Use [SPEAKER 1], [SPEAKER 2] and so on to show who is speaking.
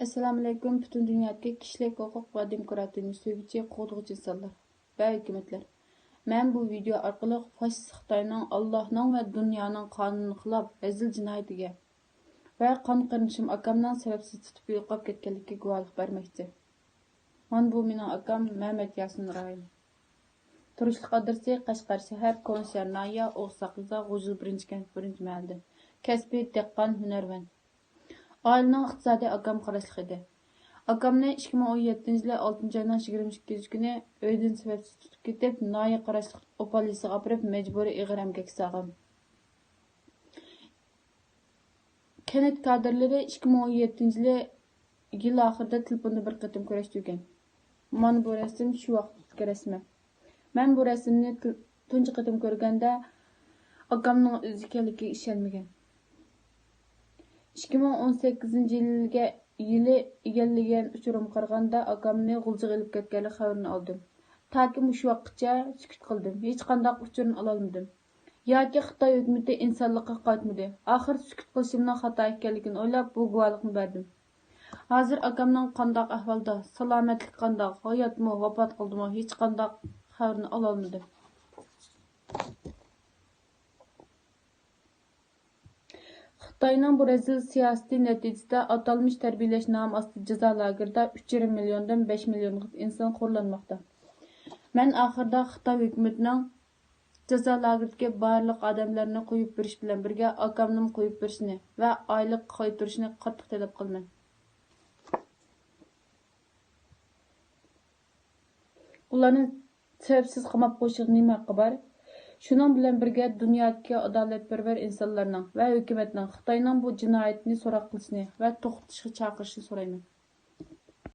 [SPEAKER 1] Assalomu alaykum butun dunyodagi kishilik huquq va demokratiyani suyguchi qo'g'duvchi insonlar va hukumatlar. Men bu video orqali fashist Xitoyning Allohning va dunyoning qonuniga xilof rezil jinoyatiga va qon qarindishim akamning sababsiz tutib yo'qolib ketganligiga guvohlik bermoqchi. Mana bu mening akam Mehmet Yasin Rayin. Turishlik adresi Qashqar shahar, Konshar naya, Oqsaqlıza, G'ujil 1 mahallada. Kasbiy dehqon hunarvand. Ailenin iqtisadi akam qarashliq edi. Akamni 2017 yılı 6 ayının 22 günü öyden sebepsiz tutup ketip, naya qarashliq opalisiga apırıp mecburi ig'ir emgak sağım. Kenet kadrları 2017 yıl ahırda telefonda bir qıtım görüştürgen. Mana bu resim şu vaqtdagi resmi. Men bu resimni tunji qıtım görgende akamning o'zi ekanligiga ishonmagan. 2018 yılı egallagan uchurim qaraganda akamni g'uljiga ilib ketganlik xabarini oldim. Taki shu vaqtgacha sukut qildim. Hech qanday uchurini ololmadim. Yoki Xitoy hukumati insonlikqa qaytmadi. Oxir sukut qilishimning xato ekanligini o'ylab bu guvohlikni berdim. Hozir akamning qanday ahvolda, salomatlik qanday, hayotmi, vafot qildimi, hech qanday xabarini ololmadim. Xitoyning bu rezil siyosati natijasida atalmış tarbiyalash nomi ostida jazo lagerida 3,5 milliondan 5 millionga inson qo'rlanmoqda. Men oxirida Xitoy hukumatining jazo lageridagi barliq odamlarni qo'yib berish bilan birga akamni qo'yib berishini va oylik qaytarishni qattiq talab qilaman. Ularni sababsiz qamab qo'yishga nima haqqi bor? Şunun bilan birga dunyodagi adolatparvar insonlarning va hukumatning Xitoyning bu jinoyatini so'roq qilishni va to'xtatishga chaqirishni so'rayman.